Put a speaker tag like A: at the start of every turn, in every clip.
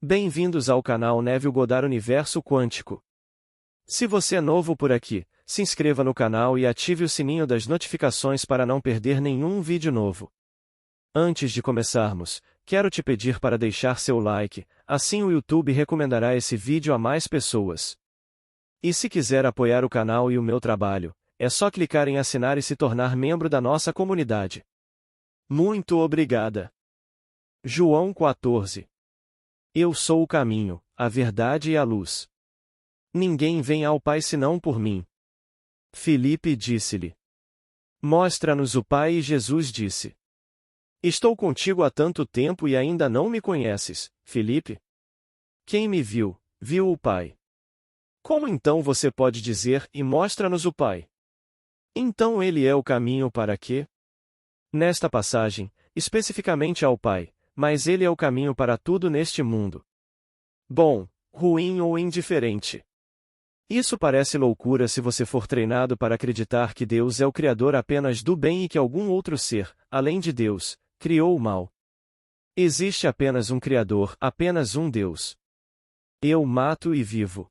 A: Bem-vindos ao canal Neville Goddard Universo Quântico. Se você é novo por aqui, se inscreva no canal e ative o sininho das notificações para não perder nenhum vídeo novo. Antes de começarmos, quero te pedir para deixar seu like, assim o YouTube recomendará esse vídeo a mais pessoas. E se quiser apoiar o canal e o meu trabalho, é só clicar em assinar e se tornar membro da nossa comunidade. Muito obrigada. João 14. Eu sou o caminho, a verdade e a luz. Ninguém vem ao Pai senão por mim. Filipe disse-lhe. Mostra-nos o Pai, e Jesus disse. Estou contigo há tanto tempo e ainda não me conheces, Filipe? Quem me viu, viu o Pai. Como então você pode dizer, e mostra-nos o Pai? Então ele é o caminho para quê? Nesta passagem, especificamente ao Pai, mas ele é o caminho para tudo neste mundo. Bom, ruim ou indiferente. Isso parece loucura se você for treinado para acreditar que Deus é o Criador apenas do bem e que algum outro ser, além de Deus, criou o mal. Existe apenas um Criador, apenas um Deus. Eu mato e vivo.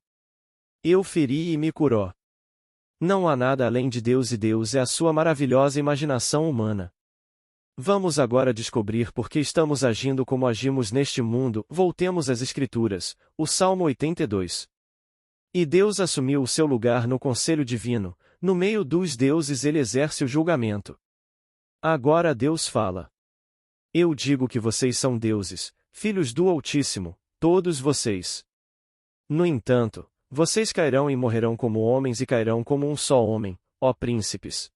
A: Eu feri e me curou. Não há nada além de Deus e Deus é a sua maravilhosa imaginação humana. Vamos agora descobrir por que estamos agindo como agimos neste mundo. Voltemos às Escrituras, o Salmo 82. E Deus assumiu o seu lugar no conselho divino, no meio dos deuses ele exerce o julgamento. Agora Deus fala. Eu digo que vocês são deuses, filhos do Altíssimo, todos vocês. No entanto, vocês cairão e morrerão como homens e cairão como um só homem, ó príncipes.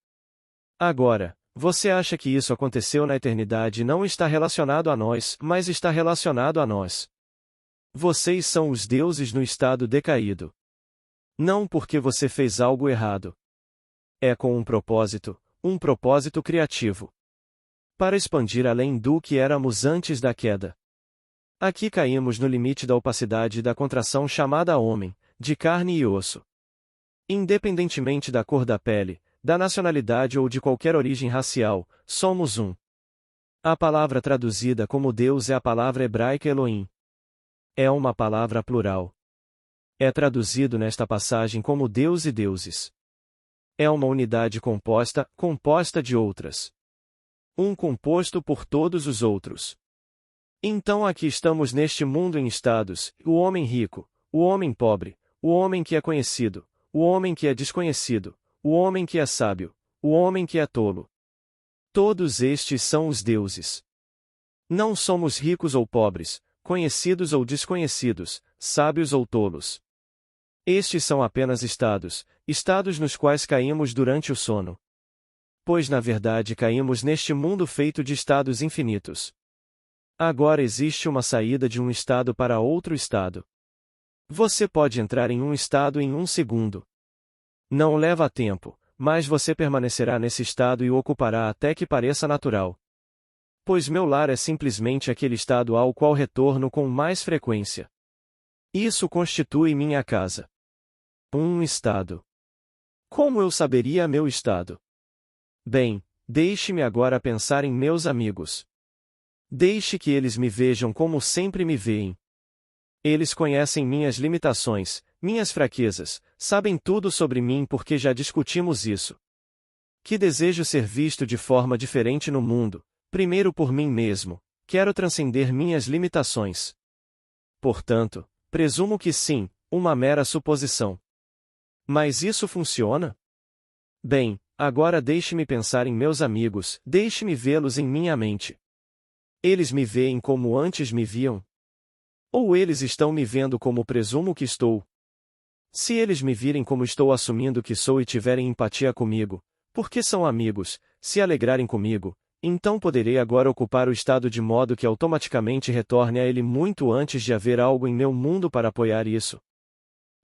A: Agora, você acha que isso aconteceu na eternidade e não está relacionado a nós, mas está relacionado a nós. Vocês são os deuses no estado decaído. Não porque você fez algo errado. É com um propósito criativo. Para expandir além do que éramos antes da queda. Aqui caímos no limite da opacidade e da contração chamada homem, de carne e osso. Independentemente da cor da pele, da nacionalidade ou de qualquer origem racial, somos um. A palavra traduzida como Deus é a palavra hebraica Elohim. É uma palavra plural. É traduzido nesta passagem como Deus e deuses. É uma unidade composta de outras. Um composto por todos os outros. Então aqui estamos neste mundo em estados, o homem rico, o homem pobre, o homem que é conhecido, o homem que é desconhecido, o homem que é sábio, o homem que é tolo. Todos estes são os deuses. Não somos ricos ou pobres, conhecidos ou desconhecidos, sábios ou tolos. Estes são apenas estados nos quais caímos durante o sono. Pois na verdade caímos neste mundo feito de estados infinitos. Agora existe uma saída de um estado para outro estado. Você pode entrar em um estado em um segundo. Não leva tempo, mas você permanecerá nesse estado e o ocupará até que pareça natural. Pois meu lar é simplesmente aquele estado ao qual retorno com mais frequência. Isso constitui minha casa. Um estado. Como eu saberia meu estado? Bem, deixe-me agora pensar em meus amigos. Deixe que eles me vejam como sempre me veem. Eles conhecem minhas limitações, minhas fraquezas, sabem tudo sobre mim porque já discutimos isso. Que desejo ser visto de forma diferente no mundo, primeiro por mim mesmo, quero transcender minhas limitações. Portanto, presumo que sim, uma mera suposição. Mas isso funciona? Bem, agora deixe-me pensar em meus amigos, deixe-me vê-los em minha mente. Eles me veem como antes me viam? Ou eles estão me vendo como presumo que estou? Se eles me virem como estou assumindo que sou e tiverem empatia comigo, porque são amigos, se alegrarem comigo, então poderei agora ocupar o estado de modo que automaticamente retorne a ele muito antes de haver algo em meu mundo para apoiar isso.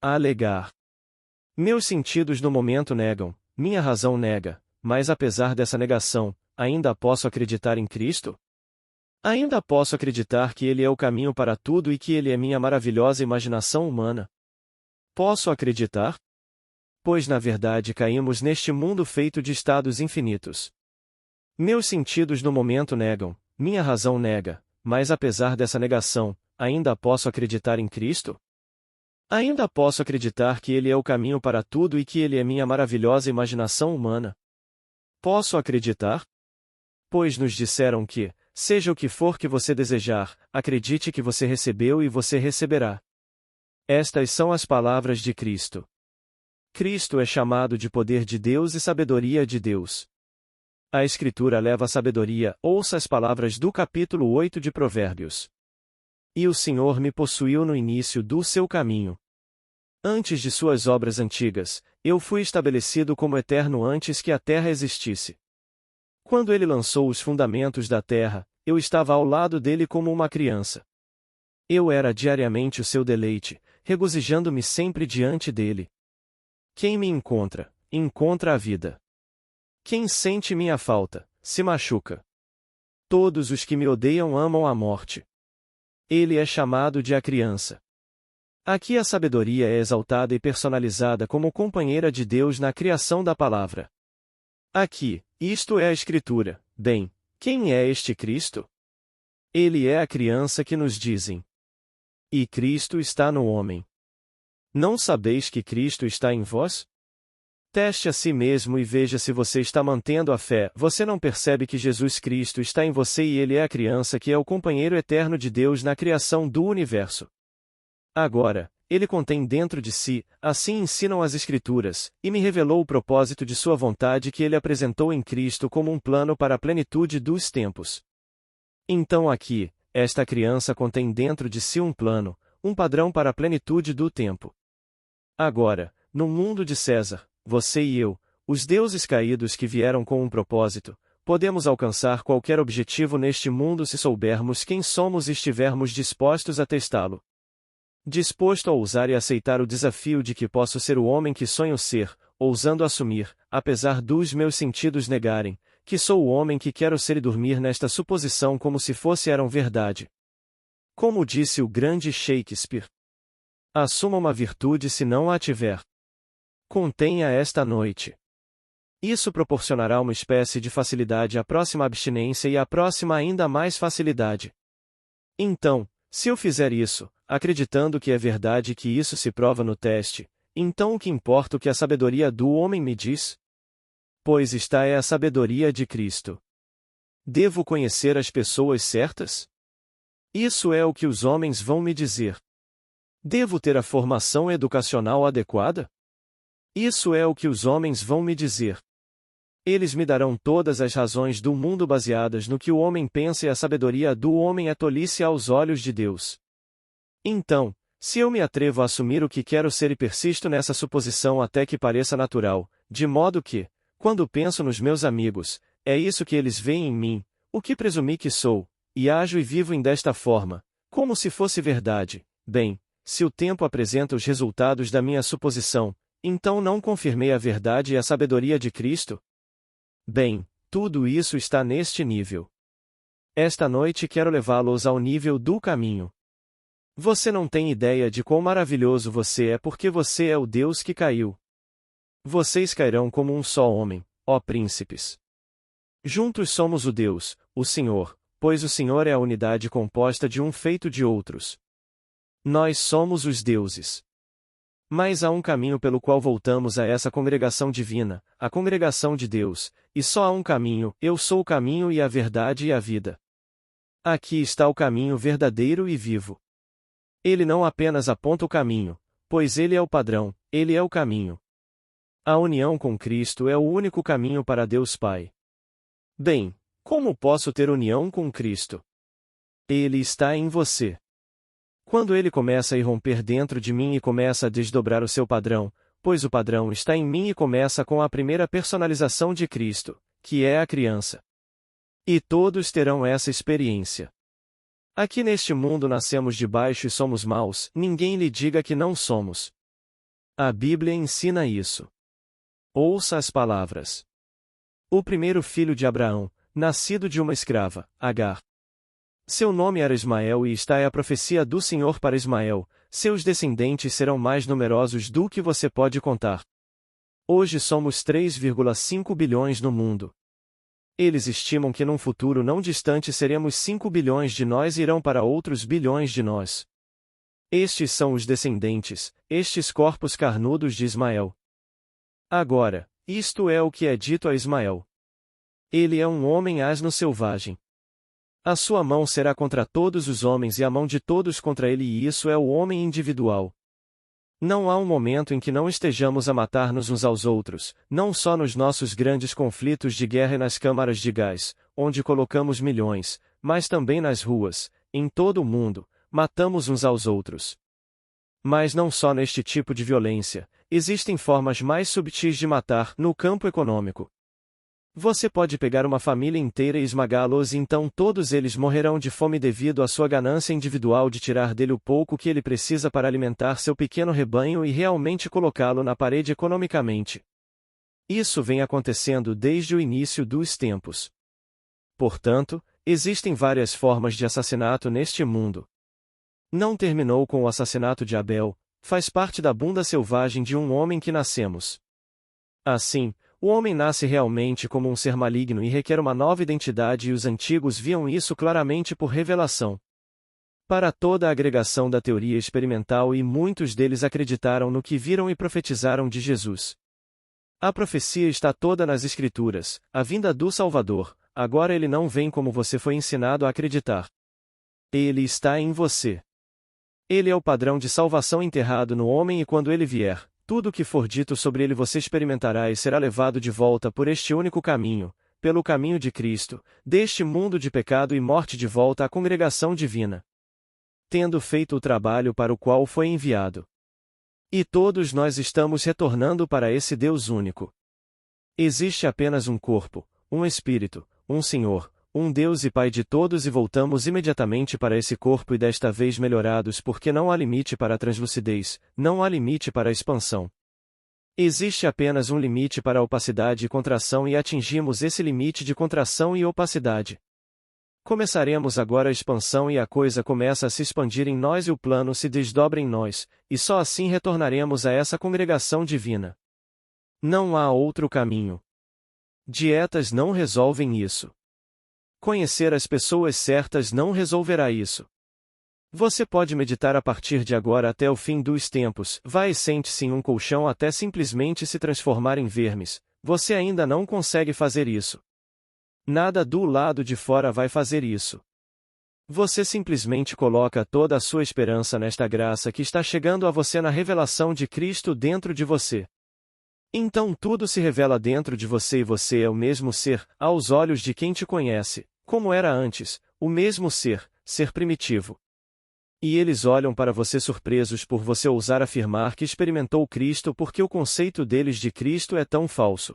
A: Alegar. Meus sentidos no momento negam, minha razão nega, mas apesar dessa negação, ainda posso acreditar em Cristo? Ainda posso acreditar que Ele é o caminho para tudo e que Ele é minha maravilhosa imaginação humana? Posso acreditar? Pois na verdade caímos neste mundo feito de estados infinitos. Meus sentidos no momento negam, minha razão nega, mas apesar dessa negação, ainda posso acreditar em Cristo? Ainda posso acreditar que Ele é o caminho para tudo e que Ele é minha maravilhosa imaginação humana? Posso acreditar? Pois nos disseram que, seja o que for que você desejar, acredite que você recebeu e você receberá. Estas são as palavras de Cristo. Cristo é chamado de poder de Deus e sabedoria de Deus. A Escritura leva a sabedoria, ouça as palavras do capítulo 8 de Provérbios. E o Senhor me possuiu no início do seu caminho. Antes de suas obras antigas, eu fui estabelecido como eterno antes que a terra existisse. Quando ele lançou os fundamentos da terra, eu estava ao lado dele como uma criança. Eu era diariamente o seu deleite, regozijando-me sempre diante dele. Quem me encontra, encontra a vida. Quem sente minha falta, se machuca. Todos os que me odeiam amam a morte. Ele é chamado de a criança. Aqui a sabedoria é exaltada e personalizada como companheira de Deus na criação da palavra. Aqui, isto é a Escritura. Bem, quem é este Cristo? Ele é a criança que nos dizem. E Cristo está no homem. Não sabeis que Cristo está em vós? Teste a si mesmo e veja se você está mantendo a fé. Você não percebe que Jesus Cristo está em você e Ele é a criança que é o companheiro eterno de Deus na criação do universo. Agora, Ele contém dentro de si, assim ensinam as Escrituras, e me revelou o propósito de sua vontade que Ele apresentou em Cristo como um plano para a plenitude dos tempos. Então aqui, esta criança contém dentro de si um plano, um padrão para a plenitude do tempo. Agora, no mundo de César, você e eu, os deuses caídos que vieram com um propósito, podemos alcançar qualquer objetivo neste mundo se soubermos quem somos e estivermos dispostos a testá-lo. Disposto a ousar e aceitar o desafio de que posso ser o homem que sonho ser, ousando assumir, apesar dos meus sentidos negarem, que sou o homem que quero ser e dormir nesta suposição como se eram verdade. Como disse o grande Shakespeare: assuma uma virtude se não a tiver. Contenha esta noite. Isso proporcionará uma espécie de facilidade à próxima abstinência e à próxima ainda mais facilidade. Então, se eu fizer isso, acreditando que é verdade e que isso se prova no teste, então o que importa o que a sabedoria do homem me diz? Pois esta é a sabedoria de Cristo. Devo conhecer as pessoas certas? Isso é o que os homens vão me dizer. Devo ter a formação educacional adequada? Isso é o que os homens vão me dizer. Eles me darão todas as razões do mundo baseadas no que o homem pensa e a sabedoria do homem é tolice aos olhos de Deus. Então, se eu me atrevo a assumir o que quero ser e persisto nessa suposição até que pareça natural, de modo que, quando penso nos meus amigos, é isso que eles veem em mim, o que presumi que sou, e ajo e vivo desta forma, como se fosse verdade, bem, se o tempo apresenta os resultados da minha suposição, então não confirmei a verdade e a sabedoria de Cristo? Bem, tudo isso está neste nível. Esta noite quero levá-los ao nível do caminho. Você não tem ideia de quão maravilhoso você é porque você é o Deus que caiu. Vocês cairão como um só homem, ó príncipes. Juntos somos o Deus, o Senhor, pois o Senhor é a unidade composta de um feito de outros. Nós somos os deuses. Mas há um caminho pelo qual voltamos a essa congregação divina, a congregação de Deus, e só há um caminho, eu sou o caminho e a verdade e a vida. Aqui está o caminho verdadeiro e vivo. Ele não apenas aponta o caminho, pois ele é o padrão, ele é o caminho. A união com Cristo é o único caminho para Deus Pai. Bem, como posso ter união com Cristo? Ele está em você. Quando ele começa a irromper dentro de mim e começa a desdobrar o seu padrão, pois o padrão está em mim e começa com a primeira personalização de Cristo, que é a criança. E todos terão essa experiência. Aqui neste mundo nascemos de baixo e somos maus, ninguém lhe diga que não somos. A Bíblia ensina isso. Ouça as palavras. O primeiro filho de Abraão, nascido de uma escrava, Agar. Seu nome era Ismael e esta é a profecia do Senhor para Ismael, seus descendentes serão mais numerosos do que você pode contar. Hoje somos 3,5 bilhões no mundo. Eles estimam que num futuro não distante seremos 5 bilhões de nós e irão para outros bilhões de nós. Estes são os descendentes, estes corpos carnudos de Ismael. Agora, isto é o que é dito a Ismael. Ele é um homem asno selvagem. A sua mão será contra todos os homens e a mão de todos contra ele, e isso é o homem individual. Não há um momento em que não estejamos a matar-nos uns aos outros, não só nos nossos grandes conflitos de guerra e nas câmaras de gás, onde colocamos milhões, mas também nas ruas, em todo o mundo, matamos uns aos outros. Mas não só neste tipo de violência, existem formas mais subtis de matar no campo econômico. Você pode pegar uma família inteira e esmagá-los e então todos eles morrerão de fome devido à sua ganância individual de tirar dele o pouco que ele precisa para alimentar seu pequeno rebanho e realmente colocá-lo na parede economicamente. Isso vem acontecendo desde o início dos tempos. Portanto, existem várias formas de assassinato neste mundo. Não terminou com o assassinato de Abel, faz parte da bunda selvagem de um homem que nascemos. Assim, o homem nasce realmente como um ser maligno e requer uma nova identidade, e os antigos viam isso claramente por revelação. Para toda a agregação da teoria experimental, e muitos deles acreditaram no que viram e profetizaram de Jesus. A profecia está toda nas Escrituras, a vinda do Salvador, agora ele não vem como você foi ensinado a acreditar. Ele está em você. Ele é o padrão de salvação enterrado no homem, e quando ele vier, tudo o que for dito sobre ele você experimentará e será levado de volta por este único caminho, pelo caminho de Cristo, deste mundo de pecado e morte de volta à congregação divina. Tendo feito o trabalho para o qual foi enviado. E todos nós estamos retornando para esse Deus único. Existe apenas um corpo, um Espírito, um Senhor, um Deus e Pai de todos, e voltamos imediatamente para esse corpo, e desta vez melhorados, porque não há limite para a translucidez, não há limite para a expansão. Existe apenas um limite para a opacidade e contração, e atingimos esse limite de contração e opacidade. Começaremos agora a expansão, e a coisa começa a se expandir em nós e o plano se desdobra em nós, e só assim retornaremos a essa congregação divina. Não há outro caminho. Dietas não resolvem isso. Conhecer as pessoas certas não resolverá isso. Você pode meditar a partir de agora até o fim dos tempos, vá e sente-se em um colchão até simplesmente se transformar em vermes, você ainda não consegue fazer isso. Nada do lado de fora vai fazer isso. Você simplesmente coloca toda a sua esperança nesta graça que está chegando a você na revelação de Cristo dentro de você. Então tudo se revela dentro de você, e você é o mesmo ser, aos olhos de quem te conhece, como era antes, o mesmo ser, ser primitivo. E eles olham para você surpresos por você ousar afirmar que experimentou Cristo, porque o conceito deles de Cristo é tão falso.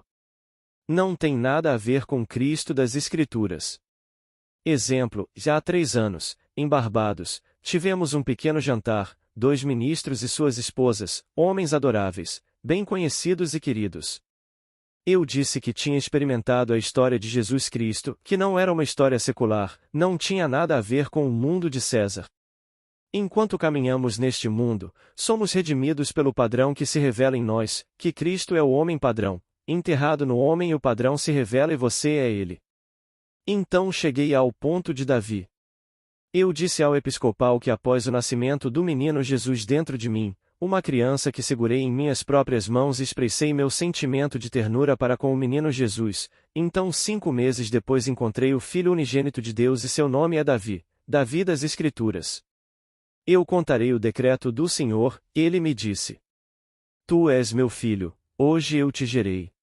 A: Não tem nada a ver com Cristo das Escrituras. Exemplo, já há 3 anos, em Barbados, tivemos um pequeno jantar, 2 ministros e suas esposas, homens adoráveis, bem conhecidos e queridos. Eu disse que tinha experimentado a história de Jesus Cristo, que não era uma história secular, não tinha nada a ver com o mundo de César. Enquanto caminhamos neste mundo, somos redimidos pelo padrão que se revela em nós, que Cristo é o homem padrão, enterrado no homem, e o padrão se revela e você é ele. Então cheguei ao ponto de Davi. Eu disse ao episcopal que após o nascimento do menino Jesus dentro de mim, uma criança que segurei em minhas próprias mãos, expressei meu sentimento de ternura para com o menino Jesus, então 5 meses depois encontrei o Filho unigênito de Deus e seu nome é Davi, Davi das Escrituras. Eu contarei o decreto do Senhor, ele me disse. Tu és meu filho, hoje eu te gerei.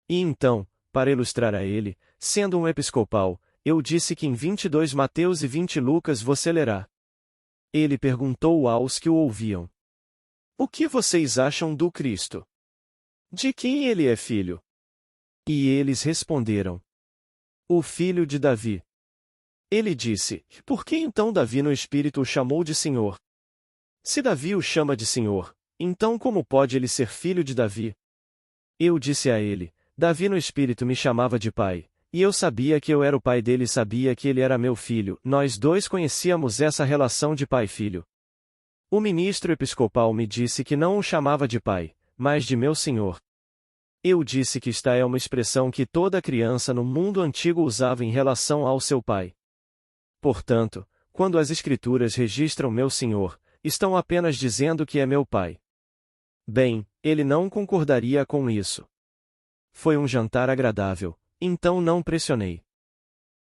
A: E então, para ilustrar a ele, sendo um episcopal, eu disse que em 22 Mateus e 20 Lucas você lerá. Ele perguntou aos que o ouviam. O que vocês acham do Cristo? De quem ele é filho? E eles responderam. O filho de Davi. Ele disse, por que então Davi no Espírito o chamou de Senhor? Se Davi o chama de Senhor, então como pode ele ser filho de Davi? Eu disse a ele, Davi no Espírito me chamava de pai, e eu sabia que eu era o pai dele e sabia que ele era meu filho, nós dois conhecíamos essa relação de pai-filho. O ministro episcopal me disse que não o chamava de pai, mas de meu senhor. Eu disse que esta é uma expressão que toda criança no mundo antigo usava em relação ao seu pai. Portanto, quando as Escrituras registram meu Senhor, estão apenas dizendo que é meu pai. Bem, ele não concordaria com isso. Foi um jantar agradável, então não pressionei.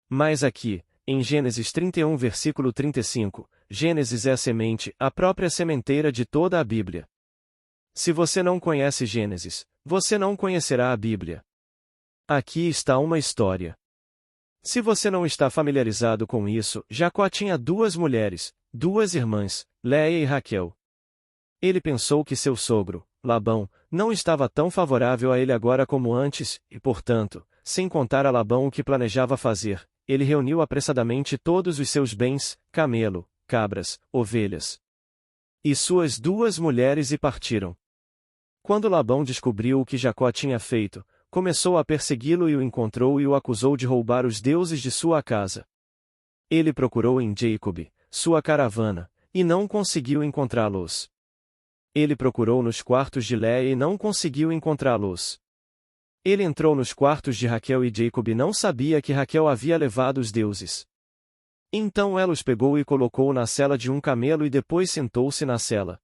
A: Mas aqui, em Gênesis 31 versículo 35, Gênesis é a semente, a própria sementeira de toda a Bíblia. Se você não conhece Gênesis, você não conhecerá a Bíblia. Aqui está uma história. Se você não está familiarizado com isso, Jacó tinha duas mulheres, duas irmãs, Léia e Raquel. Ele pensou que seu sogro, Labão, não estava tão favorável a ele agora como antes, e portanto, sem contar a Labão o que planejava fazer, ele reuniu apressadamente todos os seus bens, camelo, cabras, ovelhas e suas duas mulheres e partiram. Quando Labão descobriu o que Jacó tinha feito, começou a persegui-lo e o encontrou e o acusou de roubar os deuses de sua casa. Ele procurou em Jacob, sua caravana, e não conseguiu encontrá-los. Ele procurou nos quartos de Léia e não conseguiu encontrá-los. Ele entrou nos quartos de Raquel e Jacob não sabia que Raquel havia levado os deuses. Então ela os pegou e colocou na sela de um camelo e depois sentou-se na sela.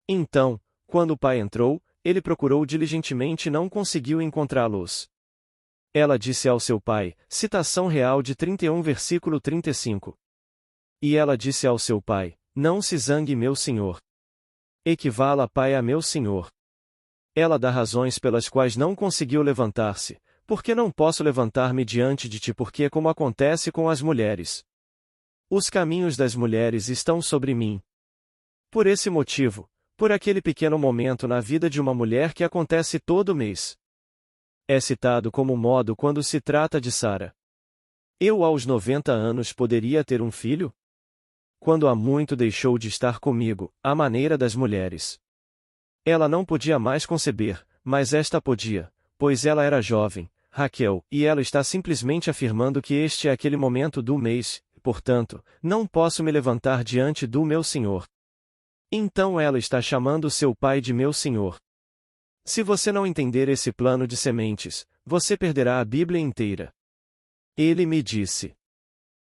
A: Então, quando o pai entrou, ele procurou diligentemente e não conseguiu encontrá-los. Ela disse ao seu pai, citação real de 31 versículo 35. E ela disse ao seu pai, não se zangue meu senhor. Equivala pai a meu senhor. Ela dá razões pelas quais não conseguiu levantar-se, porque não posso levantar-me diante de ti porque é como acontece com as mulheres. Os caminhos das mulheres estão sobre mim. Por esse motivo, por aquele pequeno momento na vida de uma mulher que acontece todo mês. É citado como modo quando se trata de Sara. Eu aos 90 anos poderia ter um filho? Quando há muito deixou de estar comigo, à maneira das mulheres. Ela não podia mais conceber, mas esta podia, pois ela era jovem, Raquel, e ela está simplesmente afirmando que este é aquele momento do mês, portanto, não posso me levantar diante do meu Senhor. Então ela está chamando seu pai de meu Senhor. Se você não entender esse plano de sementes, você perderá a Bíblia inteira. Ele me disse.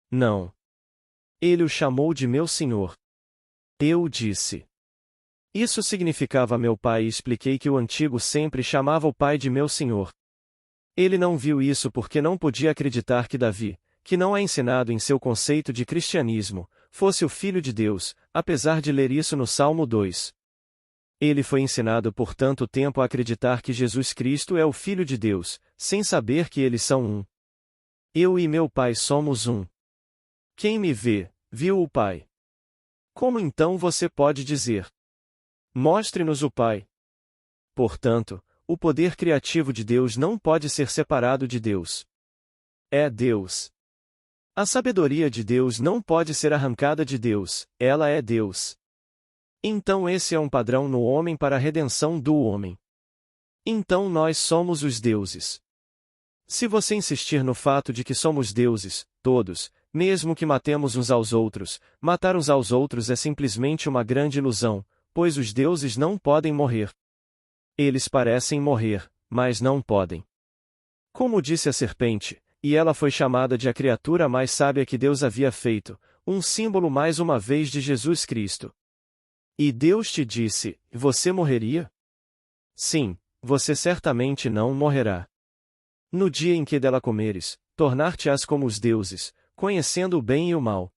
A: Não. Ele o chamou de meu Senhor. Eu disse. Isso significava meu pai e expliquei que o antigo sempre chamava o pai de meu Senhor. Ele não viu isso porque não podia acreditar que Davi, que não é ensinado em seu conceito de cristianismo, fosse o Filho de Deus, apesar de ler isso no Salmo 2. Ele foi ensinado por tanto tempo a acreditar que Jesus Cristo é o Filho de Deus, sem saber que eles são um. Eu e meu pai somos um. Quem me vê, viu o Pai. Como então você pode dizer? Mostre-nos o Pai. Portanto, o poder criativo de Deus não pode ser separado de Deus. É Deus. A sabedoria de Deus não pode ser arrancada de Deus, ela é Deus. Então esse é um padrão no homem para a redenção do homem. Então nós somos os deuses. Se você insistir no fato de que somos deuses, todos, mesmo que matemos uns aos outros, matar uns aos outros é simplesmente uma grande ilusão, pois os deuses não podem morrer. Eles parecem morrer, mas não podem. Como disse a serpente, e ela foi chamada de a criatura mais sábia que Deus havia feito, um símbolo mais uma vez de Jesus Cristo. E Deus te disse, você morreria? Sim, você certamente não morrerá. No dia em que dela comeres, tornar-te-ás como os deuses, conhecendo o bem e o mal.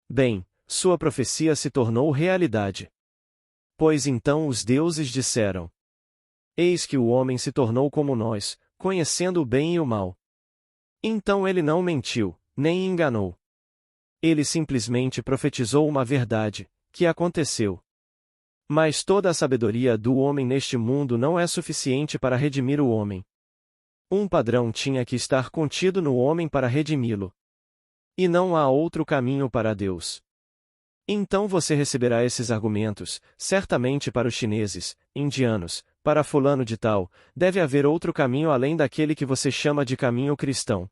A: Bem, sua profecia se tornou realidade. Pois então os deuses disseram: eis que o homem se tornou como nós, conhecendo o bem e o mal. Então ele não mentiu, nem enganou. Ele simplesmente profetizou uma verdade, que aconteceu. Mas toda a sabedoria do homem neste mundo não é suficiente para redimir o homem. Um padrão tinha que estar contido no homem para redimi-lo. E não há outro caminho para Deus. Então você receberá esses argumentos, certamente para os chineses, indianos, para fulano de tal, deve haver outro caminho além daquele que você chama de caminho cristão.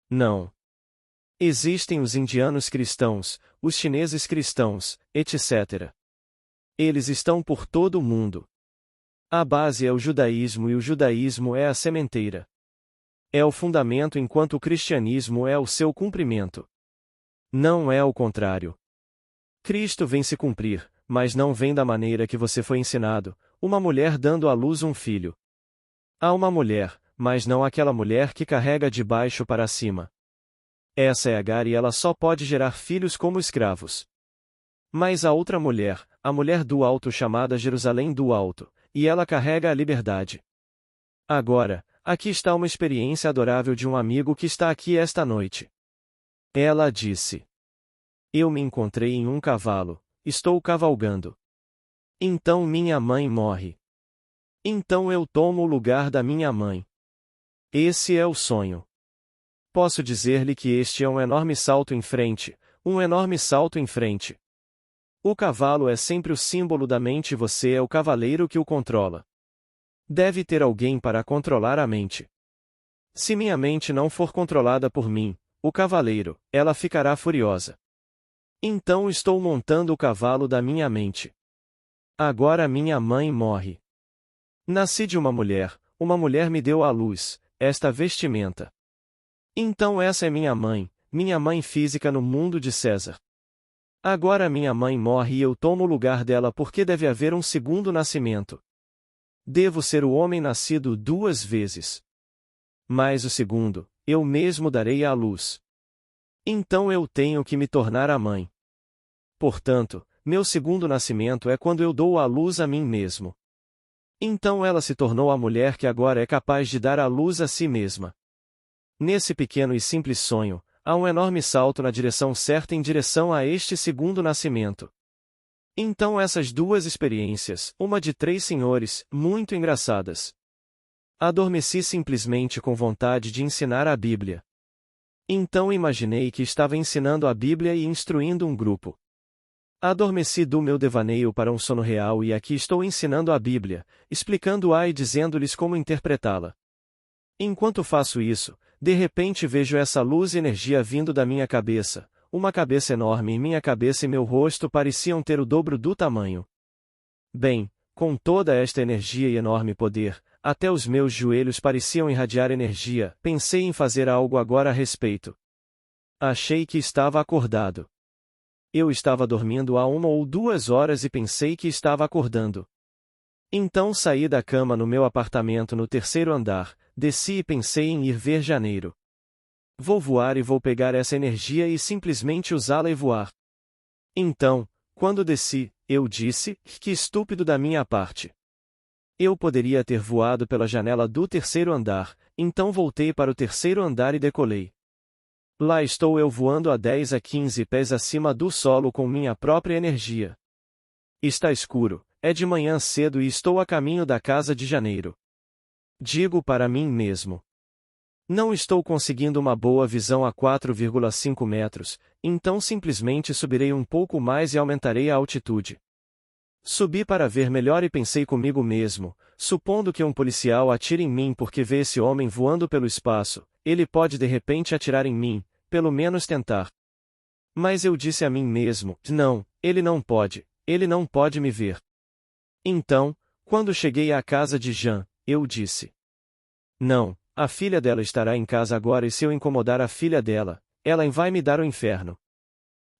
A: Não. Existem os indianos cristãos, os chineses cristãos, etc. Eles estão por todo o mundo. A base é o judaísmo e o judaísmo é a sementeira. É o fundamento enquanto o cristianismo é o seu cumprimento. Não é o contrário. Cristo vem se cumprir, mas não vem da maneira que você foi ensinado, uma mulher dando à luz um filho. Há uma mulher, mas não aquela mulher que carrega de baixo para cima. Essa é Agar e ela só pode gerar filhos como escravos. Mas a outra mulher, a mulher do alto chamada Jerusalém do Alto, e ela carrega a liberdade. Agora, aqui está uma experiência adorável de um amigo que está aqui esta noite. Ela disse: Eu me encontrei em um cavalo, estou cavalgando. Então minha mãe morre. Então eu tomo o lugar da minha mãe. Esse é o sonho. Posso dizer-lhe que este é um enorme salto em frente, um enorme salto em frente. O cavalo é sempre o símbolo da mente e você é o cavaleiro que o controla. Deve ter alguém para controlar a mente. Se minha mente não for controlada por mim, o cavaleiro, ela ficará furiosa. Então estou montando o cavalo da minha mente. Agora minha mãe morre. Nasci de uma mulher me deu à luz, esta vestimenta. Então essa é minha mãe física no mundo de César. Agora minha mãe morre e eu tomo o lugar dela porque deve haver um segundo nascimento. Devo ser o homem nascido 2 vezes. Mas o segundo, eu mesmo darei à luz. Então eu tenho que me tornar a mãe. Portanto, meu segundo nascimento é quando eu dou à luz a mim mesmo. Então ela se tornou a mulher que agora é capaz de dar à luz a si mesma. Nesse pequeno e simples sonho, há um enorme salto na direção certa em direção a este segundo nascimento. Então essas 2 experiências, uma de 3 senhores, muito engraçadas. Adormeci simplesmente com vontade de ensinar a Bíblia. Então imaginei que estava ensinando a Bíblia e instruindo um grupo. Adormeci do meu devaneio para um sono real e aqui estou ensinando a Bíblia, explicando-a e dizendo-lhes como interpretá-la. Enquanto faço isso, de repente vejo essa luz e energia vindo da minha cabeça, uma cabeça enorme e minha cabeça e meu rosto pareciam ter o dobro do tamanho. Bem, com toda esta energia e enorme poder, até os meus joelhos pareciam irradiar energia, pensei em fazer algo agora a respeito. Achei que estava acordado. Eu estava dormindo há 1 ou 2 horas e pensei que estava acordando. Então saí da cama no meu apartamento no 3º andar, desci e pensei em ir ver janeiro. Vou voar e vou pegar essa energia e simplesmente usá-la e voar. Então, quando desci, eu disse, que estúpido da minha parte. Eu poderia ter voado pela janela do 3º andar, então voltei para o 3º andar e decolei. Lá estou eu voando a 10 a 15 pés acima do solo com minha própria energia. Está escuro, é de manhã cedo e estou a caminho da casa de janeiro. Digo para mim mesmo: não estou conseguindo uma boa visão a 4,5 metros, então simplesmente subirei um pouco mais e aumentarei a altitude. Subi para ver melhor e pensei comigo mesmo, supondo que um policial atire em mim porque vê esse homem voando pelo espaço, ele pode de repente atirar em mim, pelo menos tentar. Mas eu disse a mim mesmo, não, ele não pode me ver. Então, quando cheguei à casa de Jean, eu disse: não, a filha dela estará em casa agora e se eu incomodar a filha dela, ela vai me dar o inferno.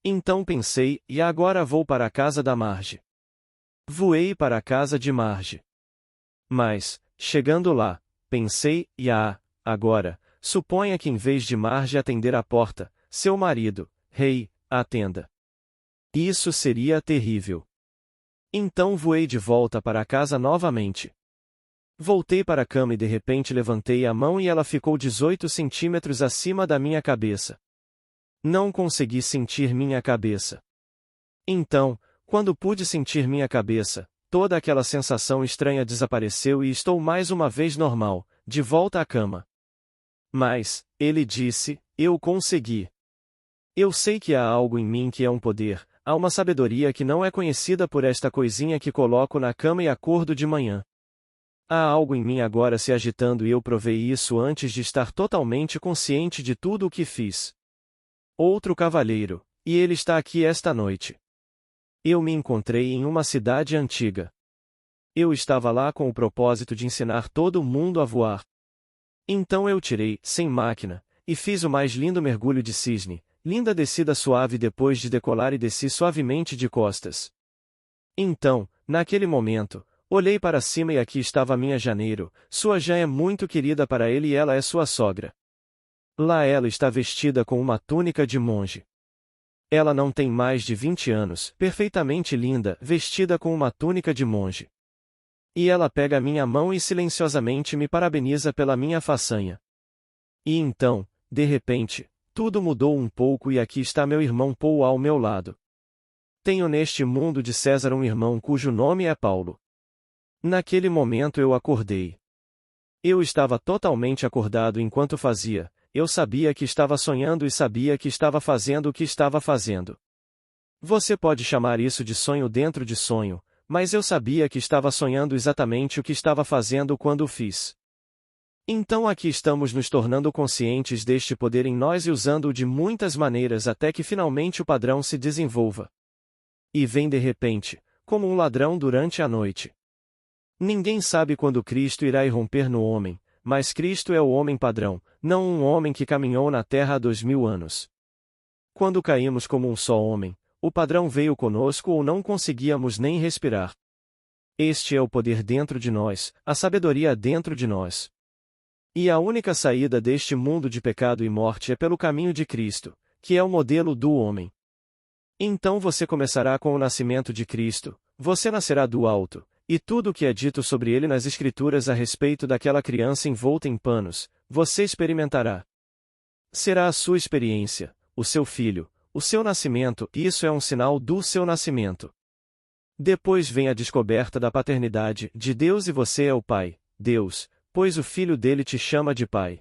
A: Então pensei, e agora vou para a casa da Marge. Voei para a casa de Marge. Mas, chegando lá, pensei, agora, suponha que em vez de Marge atender a porta, seu marido, Rei, atenda. Isso seria terrível. Então voei de volta para a casa novamente. Voltei para a cama e de repente levantei a mão e ela ficou 18 centímetros acima da minha cabeça. Não consegui sentir minha cabeça. Então, quando pude sentir minha cabeça, toda aquela sensação estranha desapareceu e estou mais uma vez normal, de volta à cama. Mas, ele disse, eu consegui. Eu sei que há algo em mim que é um poder, há uma sabedoria que não é conhecida por esta coisinha que coloco na cama e acordo de manhã. Há algo em mim agora se agitando e eu provei isso antes de estar totalmente consciente de tudo o que fiz. Outro cavalheiro, e ele está aqui esta noite. Eu me encontrei em uma cidade antiga. Eu estava lá com o propósito de ensinar todo mundo a voar. Então eu tirei, sem máquina, e fiz o mais lindo mergulho de cisne, linda descida suave depois de decolar e desci suavemente de costas. Então, naquele momento, olhei para cima e aqui estava minha Janeiro, sua Jan é muito querida para ele e ela é sua sogra. Lá ela está vestida com uma túnica de monge. Ela não tem mais de 20 anos, perfeitamente linda, vestida com uma túnica de monge. E ela pega minha mão e silenciosamente me parabeniza pela minha façanha. E então, de repente, tudo mudou um pouco e aqui está meu irmão Paul ao meu lado. Tenho neste mundo de César um irmão cujo nome é Paulo. Naquele momento eu acordei. Eu estava totalmente acordado enquanto fazia, eu sabia que estava sonhando e sabia que estava fazendo o que estava fazendo. Você pode chamar isso de sonho dentro de sonho, mas eu sabia que estava sonhando exatamente o que estava fazendo quando o fiz. Então aqui estamos nos tornando conscientes deste poder em nós e usando-o de muitas maneiras até que finalmente o padrão se desenvolva. E vem de repente, como um ladrão durante a noite. Ninguém sabe quando Cristo irá irromper no homem, mas Cristo é o homem padrão, não um homem que caminhou na terra há 2000 anos. Quando caímos como um só homem, o padrão veio conosco ou não conseguíamos nem respirar. Este é o poder dentro de nós, a sabedoria dentro de nós. E a única saída deste mundo de pecado e morte é pelo caminho de Cristo, que é o modelo do homem. Então você começará com o nascimento de Cristo, você nascerá do alto, e tudo o que é dito sobre ele nas Escrituras a respeito daquela criança envolta em panos, você experimentará. Será a sua experiência, o seu filho, o seu nascimento, e isso é um sinal do seu nascimento. Depois vem a descoberta da paternidade de Deus e você é o Pai, Deus, pois o Filho dele te chama de Pai.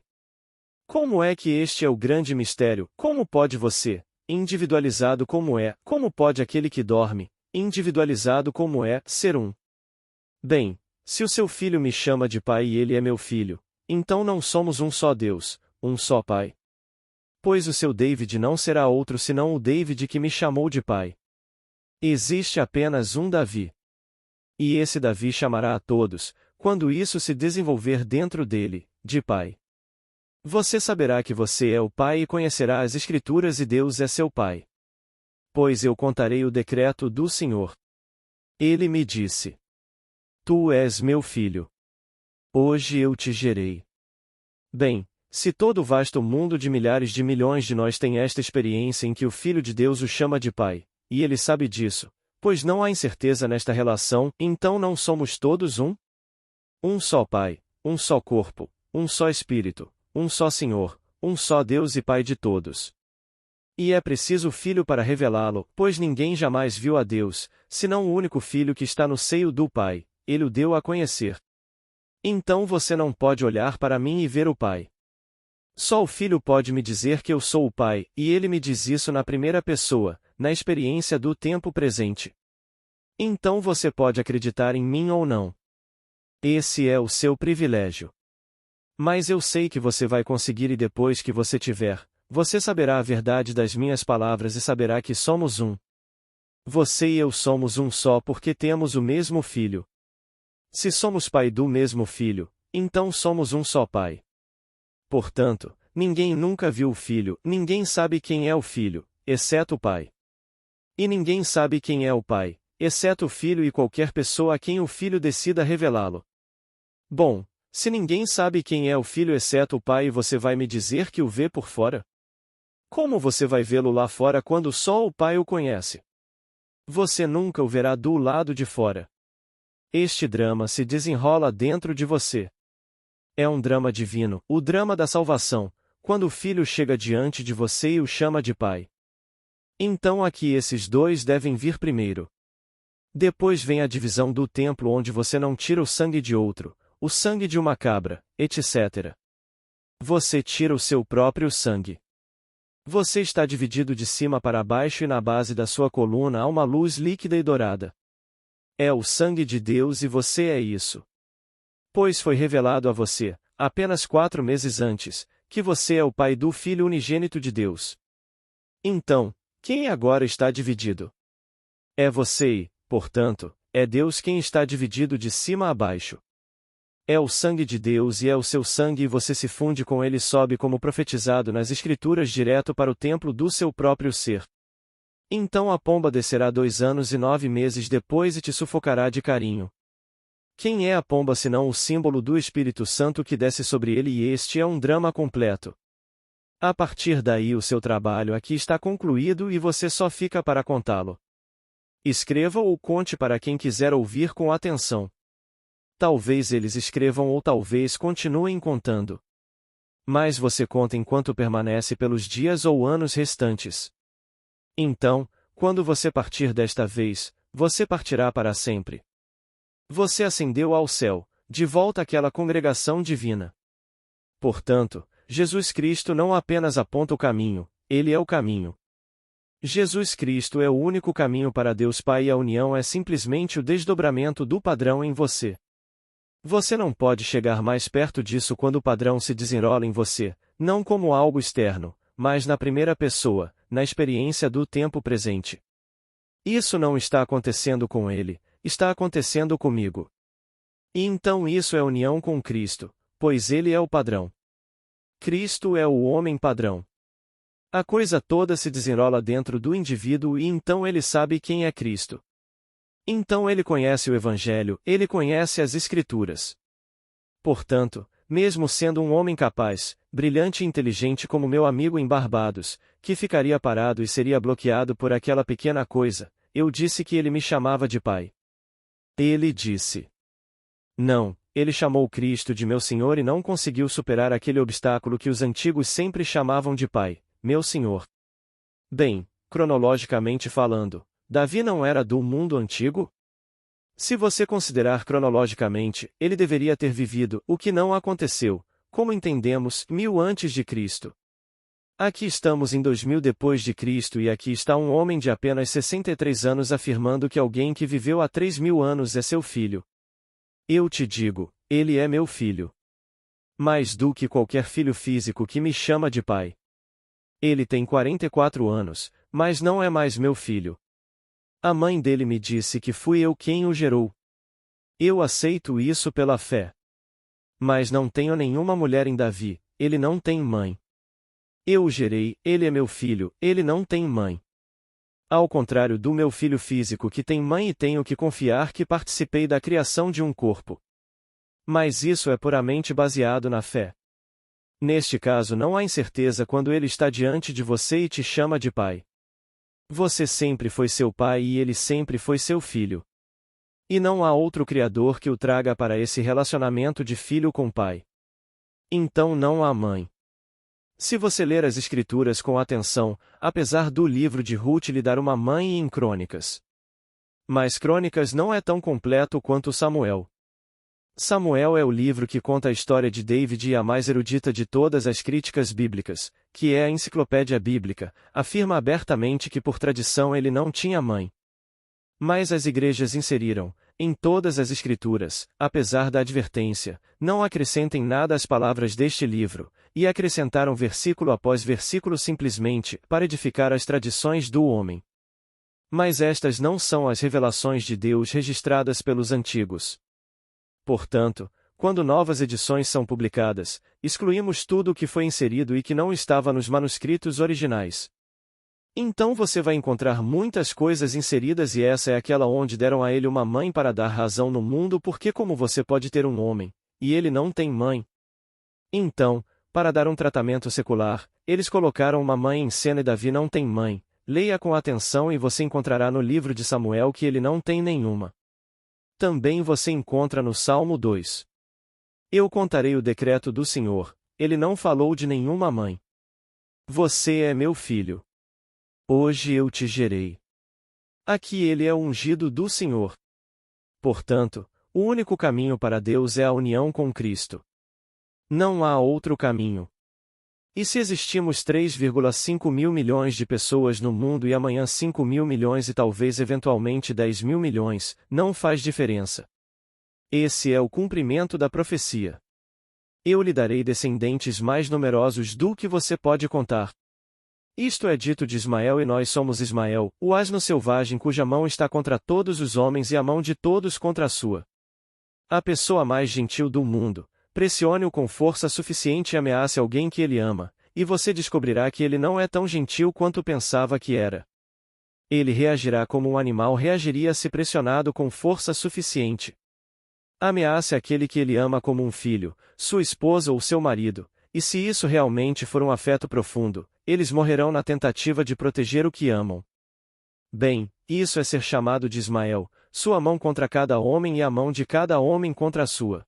A: Como é que este é o grande mistério? Como pode você, individualizado como pode aquele que dorme, individualizado como é, ser um? Bem, se o seu filho me chama de pai e ele é meu filho, então não somos um só Deus, um só Pai. Pois o seu David não será outro senão o David que me chamou de pai. Existe apenas um Davi. E esse Davi chamará a todos, quando isso se desenvolver dentro dele, de pai. Você saberá que você é o Pai e conhecerá as Escrituras e Deus é seu Pai. Pois eu contarei o decreto do Senhor. Ele me disse: Tu és meu filho. Hoje eu te gerei. Bem, se todo o vasto mundo de milhares de milhões de nós tem esta experiência em que o Filho de Deus o chama de Pai, e ele sabe disso, pois não há incerteza nesta relação, então não somos todos um? Um só Pai, um só corpo, um só Espírito, um só Senhor, um só Deus e Pai de todos. E é preciso o Filho para revelá-lo, pois ninguém jamais viu a Deus, senão o único Filho que está no seio do Pai, ele o deu a conhecer. Então você não pode olhar para mim e ver o Pai. Só o Filho pode me dizer que eu sou o Pai, e ele me diz isso na primeira pessoa, na experiência do tempo presente. Então você pode acreditar em mim ou não. Esse é o seu privilégio. Mas eu sei que você vai conseguir e depois que você tiver, você saberá a verdade das minhas palavras e saberá que somos um. Você e eu somos um só porque temos o mesmo Filho. Se somos pai do mesmo Filho, então somos um só Pai. Portanto, ninguém nunca viu o Filho, ninguém sabe quem é o Filho, exceto o Pai. E ninguém sabe quem é o Pai, exceto o Filho e qualquer pessoa a quem o Filho decida revelá-lo. Bom, se ninguém sabe quem é o Filho exceto o Pai e você vai me dizer que o vê por fora? Como você vai vê-lo lá fora quando só o Pai o conhece? Você nunca o verá do lado de fora. Este drama se desenrola dentro de você. É um drama divino, o drama da salvação, quando o Filho chega diante de você e o chama de Pai. Então aqui esses dois devem vir primeiro. Depois vem a divisão do templo onde você não tira o sangue de outro, o sangue de uma cabra, etc. Você tira o seu próprio sangue. Você está dividido de cima para baixo e na base da sua coluna há uma luz líquida e dourada. É o sangue de Deus e você é isso. Pois foi revelado a você, apenas 4 meses antes, que você é o pai do Filho unigênito de Deus. Então, quem agora está dividido? É você e, portanto, É Deus quem está dividido de cima a baixo. É o sangue de Deus e é o seu sangue e você se funde com ele e sobe como profetizado nas Escrituras direto para o templo do seu próprio ser. Então a pomba descerá 2 anos e 9 meses depois e te sufocará de carinho. Quem é a pomba senão o símbolo do Espírito Santo que desce sobre ele e este é um drama completo. A partir daí o seu trabalho aqui está concluído e você só fica para contá-lo. Escreva ou conte para quem quiser ouvir com atenção. Talvez eles escrevam ou talvez continuem contando. Mas você conta enquanto permanece pelos dias ou anos restantes. Então, quando você partir desta vez, você partirá para sempre. Você ascendeu ao céu, de volta àquela congregação divina. Portanto, Jesus Cristo não apenas aponta o caminho, ele é o caminho. Jesus Cristo é o único caminho para Deus Pai e a união é simplesmente o desdobramento do padrão em você. Você não pode chegar mais perto disso quando o padrão se desenrola em você, não como algo externo, mas na primeira pessoa, na experiência do tempo presente. Isso não está acontecendo com ele, está acontecendo comigo. E então isso é união com Cristo, pois ele é o padrão. Cristo é o homem padrão. A coisa toda se desenrola dentro do indivíduo e então ele sabe quem é Cristo. Então ele conhece o Evangelho, ele conhece as Escrituras. Portanto, mesmo sendo um homem capaz, brilhante e inteligente como meu amigo em Barbados, que ficaria parado e seria bloqueado por aquela pequena coisa, eu disse que ele me chamava de pai. Ele disse. Não, ele chamou Cristo de meu Senhor e não conseguiu superar aquele obstáculo que os antigos sempre chamavam de pai, meu Senhor. Bem, cronologicamente falando, Davi não era do mundo antigo? Se você considerar cronologicamente, ele deveria ter vivido, o que não aconteceu, como entendemos, 1000 antes de Cristo. Aqui estamos em 2000 depois de Cristo e aqui está um homem de apenas 63 anos afirmando que alguém que viveu há 3000 anos é seu filho. Eu te digo, ele é meu filho. Mais do que qualquer filho físico que me chama de pai. Ele tem 44 anos, mas não é mais meu filho. A mãe dele me disse que fui eu quem o gerou. Eu aceito isso pela fé. Mas não tenho nenhuma mulher em Davi, ele não tem mãe. Eu o gerei, ele é meu filho, ele não tem mãe. Ao contrário do meu filho físico que tem mãe e tenho que confiar que participei da criação de um corpo. Mas isso é puramente baseado na fé. Neste caso não há incerteza quando ele está diante de você e te chama de pai. Você sempre foi seu pai e ele sempre foi seu filho. E não há outro Criador que o traga para esse relacionamento de filho com pai. Então não há mãe. Se você ler as Escrituras com atenção, apesar do livro de Ruth lhe dar uma mãe em Crônicas. Mas Crônicas não é tão completo quanto Samuel. Samuel é o livro que conta a história de David e a mais erudita de todas as críticas bíblicas, que é a Enciclopédia Bíblica, afirma abertamente que por tradição ele não tinha mãe. Mas as igrejas inseriram, em todas as Escrituras, apesar da advertência, não acrescentem nada às palavras deste livro, e acrescentaram versículo após versículo simplesmente para edificar as tradições do homem. Mas estas não são as revelações de Deus registradas pelos antigos. Portanto, quando novas edições são publicadas, excluímos tudo o que foi inserido e que não estava nos manuscritos originais. Então você vai encontrar muitas coisas inseridas e essa é aquela onde deram a ele uma mãe para dar razão no mundo porque como você pode ter um homem, e ele não tem mãe? Então, para dar um tratamento secular, eles colocaram uma mãe em cena e Davi não tem mãe. Leia com atenção e você encontrará no livro de Samuel que ele não tem nenhuma. Também você encontra no Salmo 2. Eu contarei o decreto do Senhor, ele não falou de nenhuma mãe. Você é meu filho. Hoje eu te gerei. Aqui ele é o ungido do Senhor. Portanto, o único caminho para Deus é a união com Cristo. Não há outro caminho. E se existimos 3,5 mil milhões de pessoas no mundo e amanhã 5 mil milhões e talvez eventualmente 10 mil milhões, não faz diferença. Esse é o cumprimento da profecia. Eu lhe darei descendentes mais numerosos do que você pode contar. Isto é dito de Ismael e nós somos Ismael, o asno selvagem cuja mão está contra todos os homens e a mão de todos contra a sua. A pessoa mais gentil do mundo, pressione-o com força suficiente e ameace alguém que ele ama, e você descobrirá que ele não é tão gentil quanto pensava que era. Ele reagirá como um animal reagiria se pressionado com força suficiente. Ameace aquele que ele ama como um filho, sua esposa ou seu marido, e se isso realmente for um afeto profundo, eles morrerão na tentativa de proteger o que amam. Bem, isso é ser chamado de Ismael, sua mão contra cada homem e a mão de cada homem contra a sua.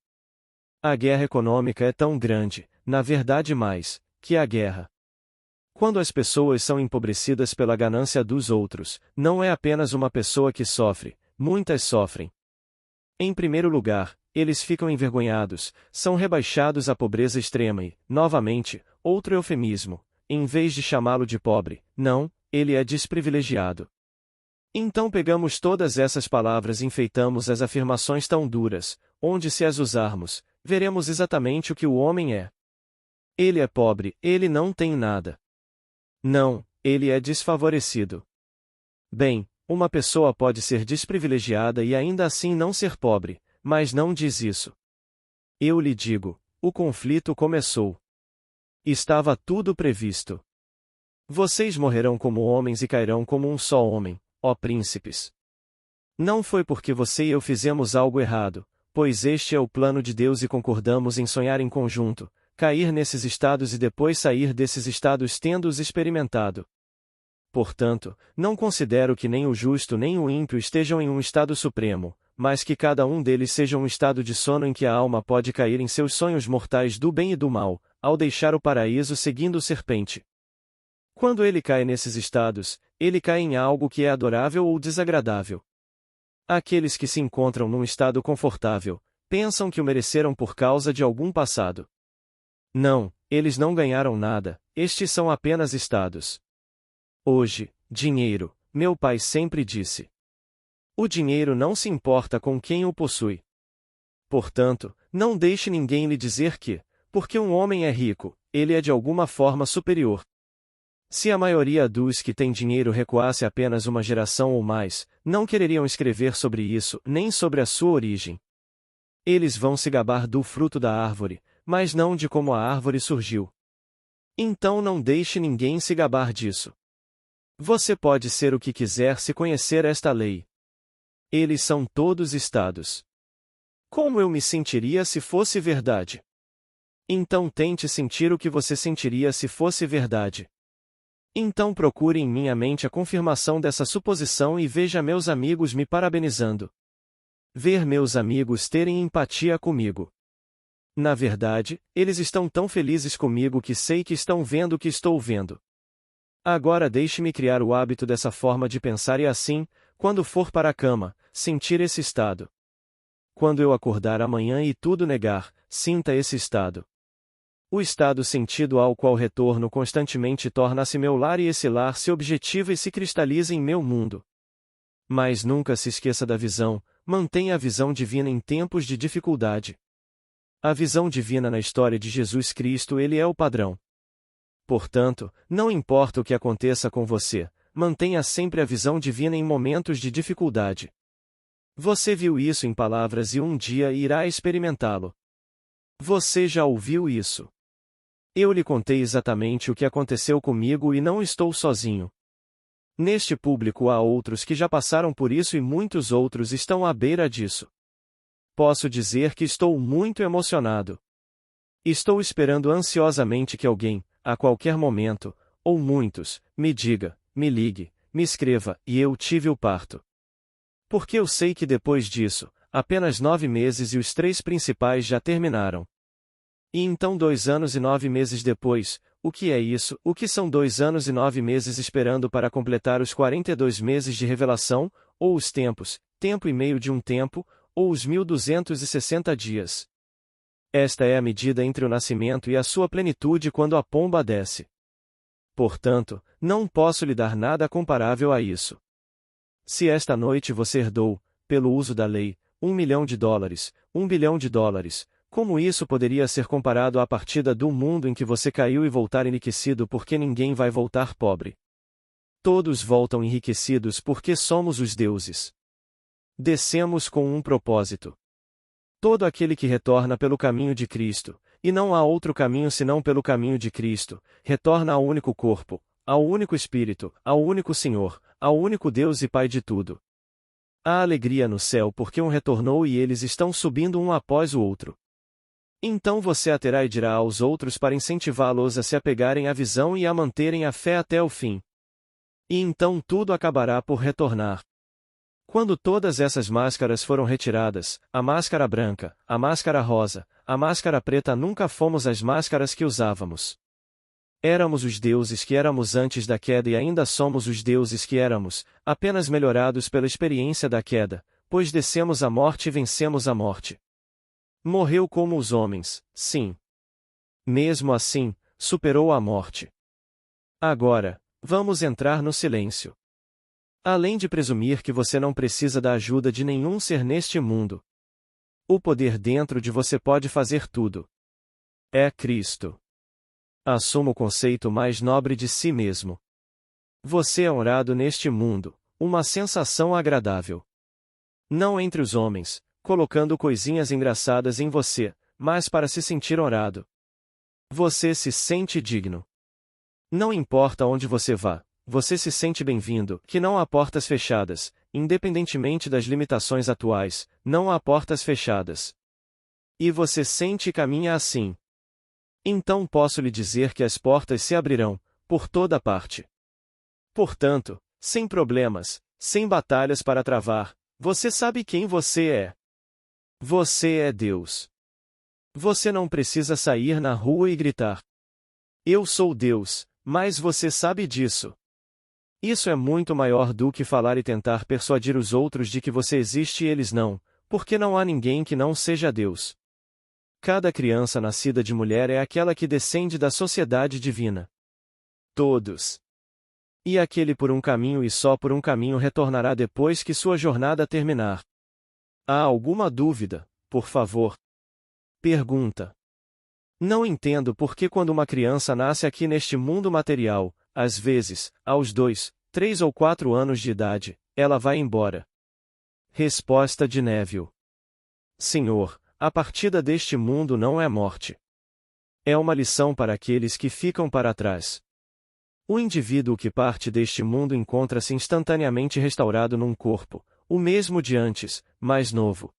A: A guerra econômica é tão grande, na verdade mais, que a guerra. Quando as pessoas são empobrecidas pela ganância dos outros, não é apenas uma pessoa que sofre, muitas sofrem. Em primeiro lugar, eles ficam envergonhados, são rebaixados à pobreza extrema e, novamente, outro eufemismo, em vez de chamá-lo de pobre, não, ele é desprivilegiado. Então pegamos todas essas palavras e enfeitamos as afirmações tão duras, onde se as usarmos, veremos exatamente o que o homem é. Ele é pobre, ele não tem nada. Não, ele é desfavorecido. Bem, uma pessoa pode ser desprivilegiada e ainda assim não ser pobre, mas não diz isso. Eu lhe digo, o conflito começou. Estava tudo previsto. Vocês morrerão como homens e cairão como um só homem, ó príncipes. Não foi porque você e eu fizemos algo errado, pois este é o plano de Deus e concordamos em sonhar em conjunto, cair nesses estados e depois sair desses estados tendo-os experimentado. Portanto, não considero que nem o justo nem o ímpio estejam em um estado supremo, mas que cada um deles seja um estado de sono em que a alma pode cair em seus sonhos mortais do bem e do mal, ao deixar o paraíso seguindo o serpente. Quando ele cai nesses estados, ele cai em algo que é adorável ou desagradável. Aqueles que se encontram num estado confortável, pensam que o mereceram por causa de algum passado. Não, eles não ganharam nada, estes são apenas estados. Hoje, dinheiro, meu pai sempre disse. O dinheiro não se importa com quem o possui. Portanto, não deixe ninguém lhe dizer que, porque um homem é rico, ele é de alguma forma superior. Se a maioria dos que têm dinheiro recuasse apenas uma geração ou mais, não quereriam escrever sobre isso, nem sobre a sua origem. Eles vão se gabar do fruto da árvore, mas não de como a árvore surgiu. Então não deixe ninguém se gabar disso. Você pode ser o que quiser se conhecer esta lei. Eles são todos estados. Como eu me sentiria se fosse verdade? Então tente sentir o que você sentiria se fosse verdade. Então procure em minha mente a confirmação dessa suposição e veja meus amigos me parabenizando. Ver meus amigos terem empatia comigo. Na verdade, eles estão tão felizes comigo que sei que estão vendo o que estou vendo. Agora deixe-me criar o hábito dessa forma de pensar e assim, quando for para a cama, sentir esse estado. Quando eu acordar amanhã e tudo negar, sinta esse estado. O estado sentido ao qual retorno constantemente torna-se meu lar e esse lar se objetiva e se cristaliza em meu mundo. Mas nunca se esqueça da visão, mantenha a visão divina em tempos de dificuldade. A visão divina na história de Jesus Cristo, ele é o padrão. Portanto, não importa o que aconteça com você, mantenha sempre a visão divina em momentos de dificuldade. Você viu isso em palavras e um dia irá experimentá-lo. Você já ouviu isso. Eu lhe contei exatamente o que aconteceu comigo e não estou sozinho. Neste público há outros que já passaram por isso e muitos outros estão à beira disso. Posso dizer que estou muito emocionado. Estou esperando ansiosamente que alguém, a qualquer momento, ou muitos, me diga, me ligue, me escreva, e eu tive o parto. Porque eu sei que depois disso, apenas 9 meses e os 3 principais já terminaram. E então 2 anos e 9 meses depois, o que é isso? O que são 2 anos e 9 meses esperando para completar os 42 meses de revelação, ou os tempos, tempo e meio de um tempo, ou os 1260 dias? Esta é a medida entre o nascimento e a sua plenitude quando a pomba desce. Portanto, não posso lhe dar nada comparável a isso. Se esta noite você herdou, pelo uso da lei, $1 milhão, $1 bilhão, Como isso poderia ser comparado à partida do mundo em que você caiu e voltar enriquecido porque ninguém vai voltar pobre? Todos voltam enriquecidos porque somos os deuses. Descemos com um propósito. Todo aquele que retorna pelo caminho de Cristo, e não há outro caminho senão pelo caminho de Cristo, retorna ao único corpo, ao único Espírito, ao único Senhor, ao único Deus e Pai de tudo. Há alegria no céu porque um retornou e eles estão subindo um após o outro. Então você a terá e dirá aos outros para incentivá-los a se apegarem à visão e a manterem a fé até o fim. E então tudo acabará por retornar. Quando todas essas máscaras foram retiradas, a máscara branca, a máscara rosa, a máscara preta, nunca fomos as máscaras que usávamos. Éramos os deuses que éramos antes da queda e ainda somos os deuses que éramos, apenas melhorados pela experiência da queda, pois descemos à morte e vencemos a morte. Morreu como os homens, sim. Mesmo assim, superou a morte. Agora, vamos entrar no silêncio. Além de presumir que você não precisa da ajuda de nenhum ser neste mundo. O poder dentro de você pode fazer tudo. É Cristo. Assuma o conceito mais nobre de si mesmo. Você é honrado neste mundo, uma sensação agradável. Não entre os homens, colocando coisinhas engraçadas em você, mas para se sentir honrado. Você se sente digno. Não importa onde você vá. Você se sente bem-vindo, que não há portas fechadas, independentemente das limitações atuais, não há portas fechadas. E você sente e caminha assim. Então posso lhe dizer que as portas se abrirão, por toda parte. Portanto, sem problemas, sem batalhas para travar, você sabe quem você é. Você é Deus. Você não precisa sair na rua e gritar: "Eu sou Deus", mas você sabe disso. Isso é muito maior do que falar e tentar persuadir os outros de que você existe e eles não, porque não há ninguém que não seja Deus. Cada criança nascida de mulher é aquela que descende da sociedade divina. Todos. E aquele por um caminho e só por um caminho retornará depois que sua jornada terminar. Há alguma dúvida, por favor? Pergunta. Não entendo por que quando uma criança nasce aqui neste mundo material, às vezes, aos 2, 3 ou 4 anos de idade, ela vai embora. Resposta de Neville. Senhor, a partida deste mundo não é morte. É uma lição para aqueles que ficam para trás. O indivíduo que parte deste mundo encontra-se instantaneamente restaurado num corpo, o mesmo de antes, mais novo.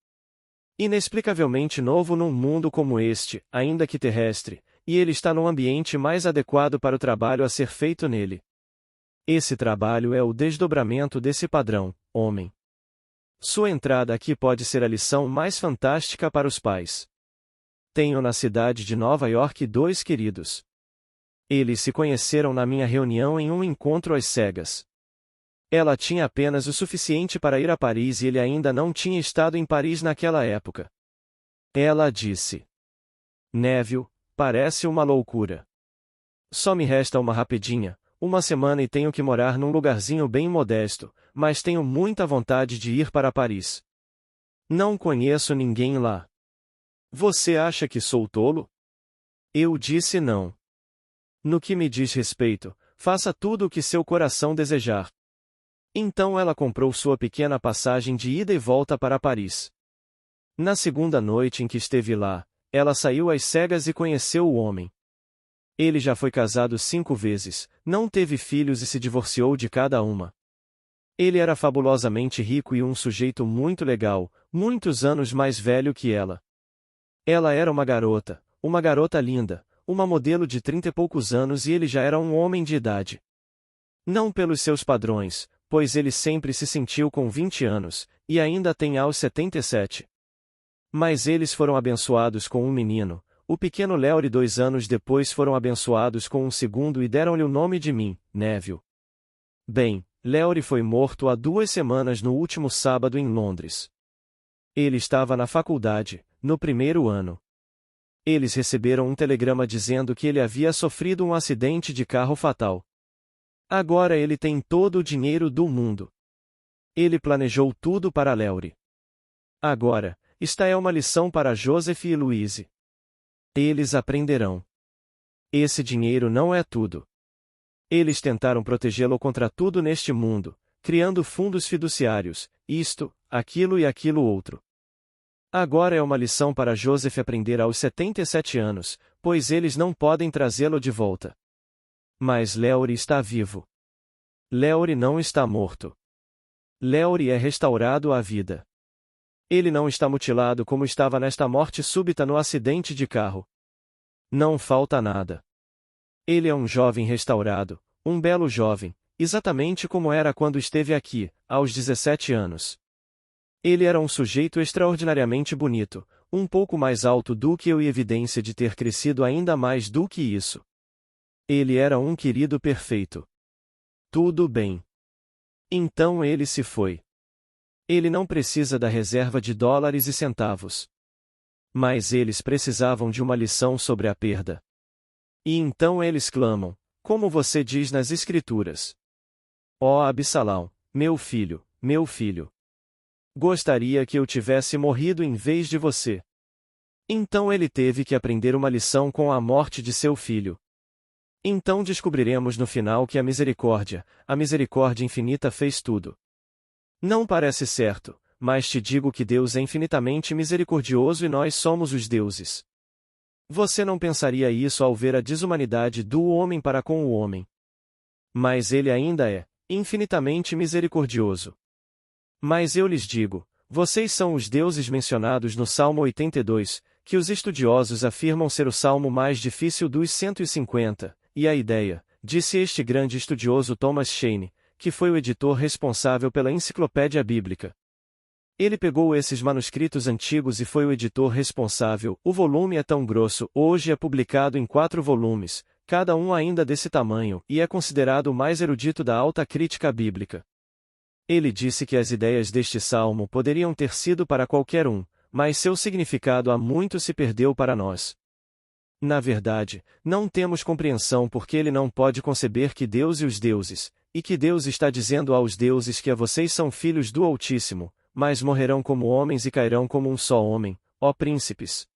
A: Inexplicavelmente novo num mundo como este, ainda que terrestre, e ele está no ambiente mais adequado para o trabalho a ser feito nele. Esse trabalho é o desdobramento desse padrão, homem. Sua entrada aqui pode ser a lição mais fantástica para os pais. Tenho na cidade de Nova York 2 queridos. Eles se conheceram na minha reunião em um encontro às cegas. Ela tinha apenas o suficiente para ir a Paris e ele ainda não tinha estado em Paris naquela época. Ela disse: Neville, parece uma loucura. Só me resta uma rapidinha, uma semana e tenho que morar num lugarzinho bem modesto, mas tenho muita vontade de ir para Paris. Não conheço ninguém lá. Você acha que sou tolo? Eu disse não. No que me diz respeito, faça tudo o que seu coração desejar. Então ela comprou sua pequena passagem de ida e volta para Paris. Na segunda noite em que esteve lá, ela saiu às cegas e conheceu o homem. Ele já foi casado 5 vezes, não teve filhos e se divorciou de cada uma. Ele era fabulosamente rico e um sujeito muito legal, muitos anos mais velho que ela. Ela era uma garota linda, uma modelo de 30 e poucos anos e ele já era um homem de idade. Não pelos seus padrões, pois ele sempre se sentiu com 20 anos, e ainda tem aos 77. Mas eles foram abençoados com um menino, o pequeno Léo, e 2 anos depois foram abençoados com um segundo e deram-lhe o nome de mim, Neville. Bem, Léo foi morto há 2 semanas no último sábado em Londres. Ele estava na faculdade, no primeiro ano. Eles receberam um telegrama dizendo que ele havia sofrido um acidente de carro fatal. Agora ele tem todo o dinheiro do mundo. Ele planejou tudo para Léo. Agora, esta é uma lição para Joseph e Louise. Eles aprenderão. Esse dinheiro não é tudo. Eles tentaram protegê-lo contra tudo neste mundo, criando fundos fiduciários, isto, aquilo e aquilo outro. Agora é uma lição para Joseph aprender aos 77 anos, pois eles não podem trazê-lo de volta. Mas Léory está vivo. Léory não está morto. Léory é restaurado à vida. Ele não está mutilado como estava nesta morte súbita no acidente de carro. Não falta nada. Ele é um jovem restaurado, um belo jovem, exatamente como era quando esteve aqui, aos 17 anos. Ele era um sujeito extraordinariamente bonito, um pouco mais alto do que eu e evidência de ter crescido ainda mais do que isso. Ele era um querido perfeito. Tudo bem. Então ele se foi. Ele não precisa da reserva de dólares e centavos. Mas eles precisavam de uma lição sobre a perda. E então eles clamam, como você diz nas Escrituras: Ó Absalão, meu filho, meu filho. Gostaria que eu tivesse morrido em vez de você. Então ele teve que aprender uma lição com a morte de seu filho. Então descobriremos no final que a misericórdia infinita fez tudo. Não parece certo, mas te digo que Deus é infinitamente misericordioso e nós somos os deuses. Você não pensaria isso ao ver a desumanidade do homem para com o homem. Mas ele ainda é infinitamente misericordioso. Mas eu lhes digo, vocês são os deuses mencionados no Salmo 82, que os estudiosos afirmam ser o salmo mais difícil dos 150, e a ideia, disse este grande estudioso Thomas Shane, que foi o editor responsável pela enciclopédia bíblica. Ele pegou esses manuscritos antigos e foi o editor responsável. O volume é tão grosso, hoje é publicado em 4 volumes, cada um ainda desse tamanho, e é considerado o mais erudito da alta crítica bíblica. Ele disse que as ideias deste salmo poderiam ter sido para qualquer um, mas seu significado há muito se perdeu para nós. Na verdade, não temos compreensão porque ele não pode conceber que Deus e os deuses, e que Deus está dizendo aos deuses que vocês são filhos do Altíssimo, mas morrerão como homens e cairão como um só homem, ó príncipes.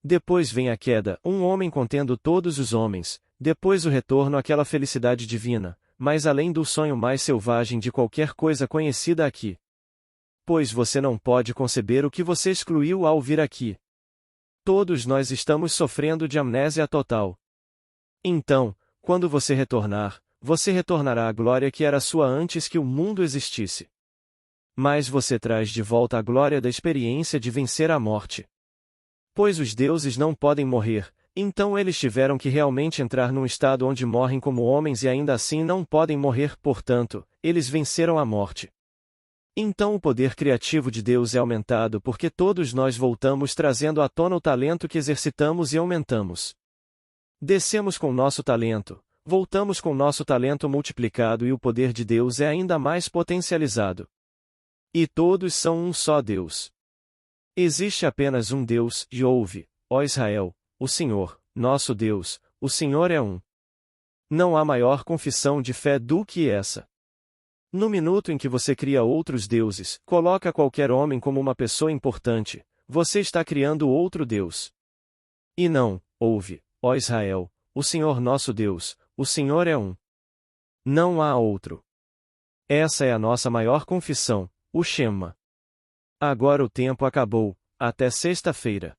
A: Depois vem a queda, um homem contendo todos os homens, depois o retorno àquela felicidade divina, mas além do sonho mais selvagem de qualquer coisa conhecida aqui. Pois você não pode conceber o que você excluiu ao vir aqui. Todos nós estamos sofrendo de amnésia total. Então, quando você retornar, você retornará à glória que era sua antes que o mundo existisse. Mas você traz de volta a glória da experiência de vencer a morte. Pois os deuses não podem morrer, então eles tiveram que realmente entrar num estado onde morrem como homens e ainda assim não podem morrer, portanto, eles venceram a morte. Então o poder criativo de Deus é aumentado porque todos nós voltamos trazendo à tona o talento que exercitamos e aumentamos. Descemos com nosso talento, voltamos com nosso talento multiplicado e o poder de Deus é ainda mais potencializado. E todos são um só Deus. Existe apenas um Deus, e ouve, ó Israel, o Senhor, nosso Deus, o Senhor é um. Não há maior confissão de fé do que essa. No minuto em que você cria outros deuses, coloca qualquer homem como uma pessoa importante, você está criando outro Deus. E não, ouve, ó Israel, o Senhor nosso Deus, o Senhor é um. Não há outro. Essa é a nossa maior confissão, o Shema. Agora o tempo acabou, até sexta-feira.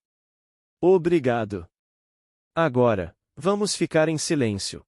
A: Obrigado. Agora, vamos ficar em silêncio.